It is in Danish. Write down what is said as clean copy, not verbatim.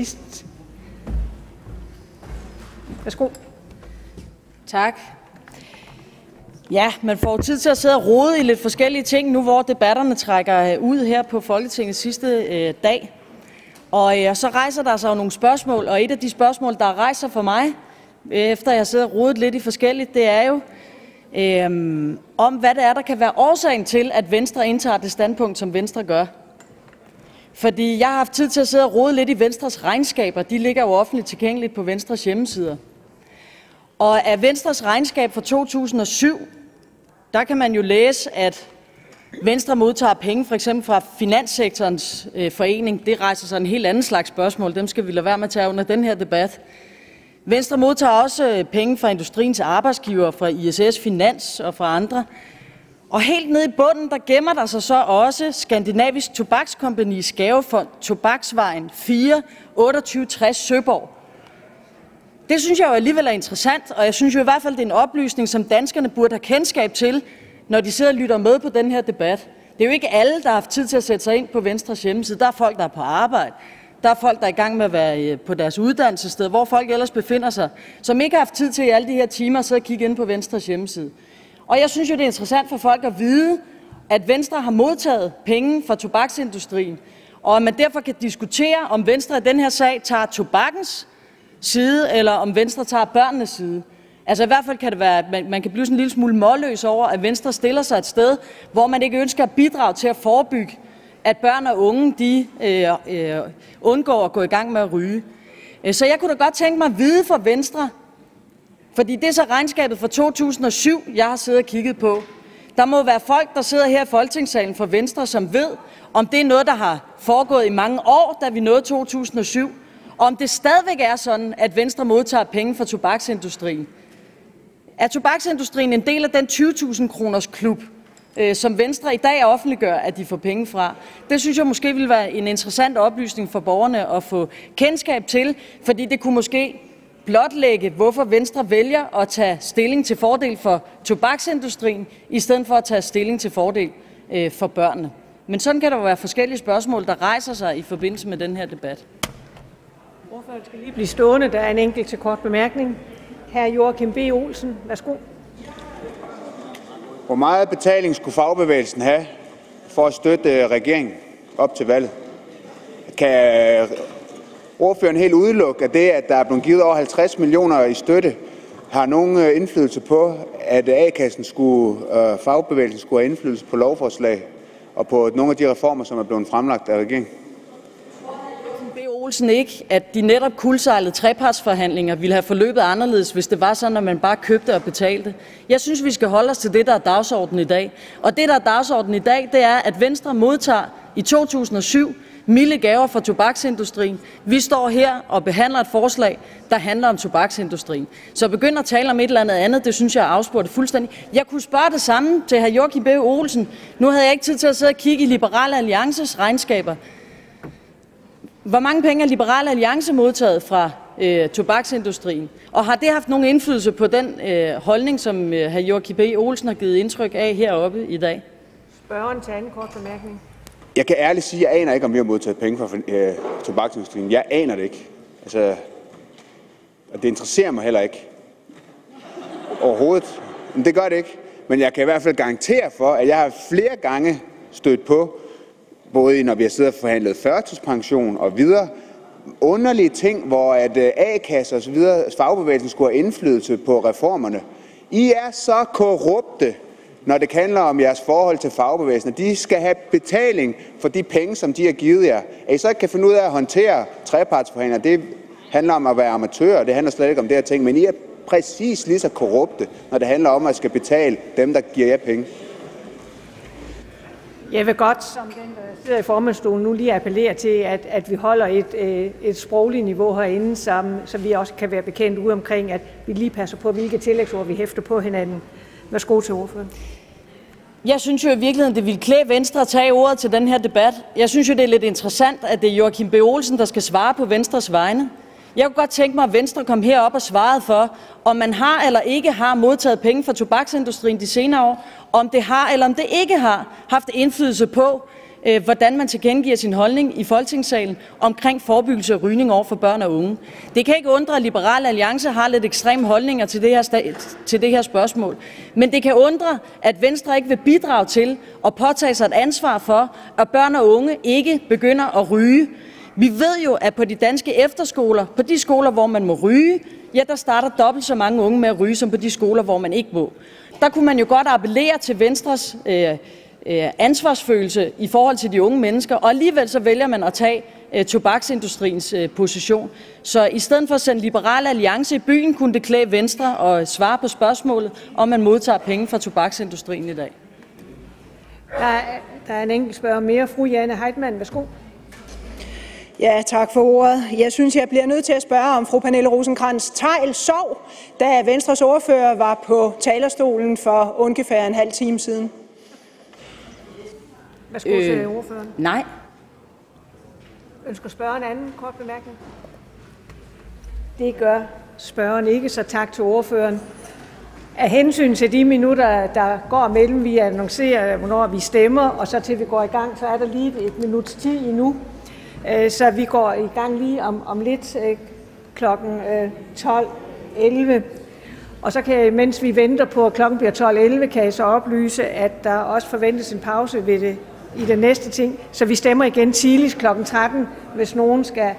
sidst. Værsgo. Tak. Ja, man får tid til at sidde og rode i lidt forskellige ting nu, hvor debatterne trækker ud her på Folketingets sidste dag. Og så rejser der sig jo nogle spørgsmål, og et af de spørgsmål, der rejser for mig, efter jeg sidder og rodet lidt i forskelligt, det er jo, om hvad det er, der kan være årsagen til, at Venstre indtager det standpunkt, som Venstre gør. Fordi jeg har haft tid til at sidde og rode lidt i Venstres regnskaber. De ligger jo offentligt tilgængeligt på Venstres hjemmesider. Og af Venstres regnskab for 2007, der kan man jo læse, at Venstre modtager penge for eksempel fra Finanssektorens forening. Det rejser sig en helt anden slags spørgsmål. Dem skal vi lade være med at tage under den her debat. Venstre modtager også penge fra industriens arbejdsgiver, fra ISS Finans og fra andre. Og helt nede i bunden, der gemmer der sig så også Skandinavisk Tobakskompagnis gavefond, Tobaksvejen 4, 2860 Søborg. Det synes jeg jo alligevel er interessant, og jeg synes jo i hvert fald, det er en oplysning, som danskerne burde have kendskab til, når de sidder og lytter med på den her debat. Det er jo ikke alle, der har haft tid til at sætte sig ind på Venstres hjemmeside. Der er folk, der er på arbejde. Der er folk, der er i gang med at være på deres uddannelsessted, hvor folk ellers befinder sig, som ikke har haft tid til i alle de her timer at sidde og kigge ind på Venstres hjemmeside. Og jeg synes jo, det er interessant for folk at vide, at Venstre har modtaget penge fra tobaksindustrien, og at man derfor kan diskutere, om Venstre i den her sag tager tobakkens side, eller om Venstre tager børnenes side. Altså i hvert fald kan det være, at man kan blive sådan en lille smule målløs over, at Venstre stiller sig et sted, hvor man ikke ønsker at bidrage til at forebygge, at børn og unge de undgår at gå i gang med at ryge. Så jeg kunne da godt tænke mig at vide fra Venstre, fordi det er så regnskabet for 2007, jeg har siddet og kigget på. Der må være folk, der sidder her i Folketingssalen for Venstre, som ved, om det er noget, der har foregået i mange år, da vi nåede 2007, og om det stadigvæk er sådan, at Venstre modtager penge fra tobaksindustrien. Er tobaksindustrien en del af den 20.000 kroners klub, som Venstre i dag offentliggør, at de får penge fra? Det synes jeg måske ville være en interessant oplysning for borgerne at få kendskab til, fordi det kunne måske blotlægge, hvorfor Venstre vælger at tage stilling til fordel for tobaksindustrien, i stedet for at tage stilling til fordel for børnene. Men sådan kan der være forskellige spørgsmål, der rejser sig i forbindelse med den her debat. Ordføreren skal lige blive stående. Der er en enkelt til kort bemærkning. Hr. Joachim B. Olsen, værsgo. Hvor meget betaling skulle fagbevægelsen have for at støtte regeringen op til valget? Kan ordføreren helt udelukke, at det, at der er blevet givet over 50 millioner i støtte, har nogen indflydelse på, at A-kassen fagbevægelsen skulle have indflydelse på lovforslag og på nogle af de reformer, som er blevet fremlagt af regeringen? B. Olsen ikke, at de netop kuldsejlede trepartsforhandlinger ville have forløbet anderledes, hvis det var sådan, at man bare købte og betalte. Jeg synes, vi skal holde os til det, der er dagsordenen i dag. Og det, der er dagsordenen i dag, det er, at Venstre modtager i 2007 milde gaver fra tobaksindustrien. Vi står her og behandler et forslag, der handler om tobaksindustrien. Så begynd at tale om et eller andet, det synes jeg er afspurgt fuldstændig. Jeg kunne spørge det samme til hr. Joachim B. Olsen. Nu havde jeg ikke tid til at sidde og kigge i Liberal Alliances regnskaber. Hvor mange penge har Liberal Alliance modtaget fra tobaksindustrien? Og har det haft nogen indflydelse på den holdning, som hr. Joachim B. Olsen har givet indtryk af heroppe i dag? Spørgeren til anden kort bemærkning. Jeg kan ærligt sige, at jeg aner ikke, om vi har modtaget penge fra tobaksindustrien. Jeg aner det ikke. Altså, og det interesserer mig heller ikke. Overhovedet. Men det gør det ikke. Men jeg kan i hvert fald garantere for, at jeg har flere gange stødt på, både når vi har siddet og forhandlet førtidspension og videre, underlige ting, hvor at A-kasser og så videre, fagbevægelsen skulle have indflydelse på reformerne. I er så korrupte, når det handler om jeres forhold til fagbevægelsen. De skal have betaling for de penge, som de har givet jer. At I så ikke kan finde ud af at håndtere trepartsforhandlinger, det handler om at være amatør, det handler slet ikke om det her ting, men I er præcis lige så korrupte, når det handler om at skal betale dem, der giver jer penge. Jeg vil godt, som den, der sidder i formandsstolen nu, lige appellere til, at vi holder et sprogligt niveau herinde, så vi også kan være bekendt ude omkring, at vi lige passer på, hvilke tillægsord vi hæfter på hinanden. Værsgo til ordføreren. Jeg synes jo i virkeligheden, det ville klæde Venstre at tage ordet til den her debat. Jeg synes jo, det er lidt interessant, at det er Joachim B. Olsen, der skal svare på Venstres vegne. Jeg kunne godt tænke mig, at Venstre kom herop og svarede for, om man har eller ikke har modtaget penge fra tobaksindustrien de senere år, om det har eller om det ikke har haft indflydelse på, hvordan man tilkendegiver sin holdning i Folketingssalen omkring forebyggelse af rygning over for børn og unge. Det kan ikke undre, at Liberal Alliance har lidt ekstreme holdninger til det her spørgsmål. Men det kan undre, at Venstre ikke vil bidrage til at påtage sig et ansvar for, at børn og unge ikke begynder at ryge. Vi ved jo, at på de danske efterskoler, på de skoler, hvor man må ryge, ja, der starter dobbelt så mange unge med at ryge, som på de skoler, hvor man ikke må. Der kunne man jo godt appellere til Venstres ansvarsfølelse i forhold til de unge mennesker, og alligevel så vælger man at tage tobaksindustriens position. Så i stedet for at sende Liberal Alliance i byen, kunne det klæde Venstre og svare på spørgsmålet, om man modtager penge fra tobaksindustrien i dag. Der er en enkelt spørger mere. Fru Jane Heitmann, værsgo. Ja, tak for ordet. Jeg synes, jeg bliver nødt til at spørge, om fru Pernille Rosenkrantz-Theil sov, da Venstres ordfører var på talerstolen for ungefær en halv time siden. Værsgo til ordføreren. Nej. Ønsker spørgeren anden kort bemærkning? Det gør spørgeren ikke, så tak til ordføreren. Af hensyn til de minutter, der går mellem, vi annoncerer, hvornår vi stemmer, og så til vi går i gang, så er der lige et minuts tid endnu. Så vi går i gang lige om lidt klokken 12:11. Og så kan jeg, mens vi venter på, at klokken bliver 12:11, kan jeg så oplyse, at der også forventes en pause i den næste ting. Så vi stemmer igen tidligst klokken 13, hvis nogen skal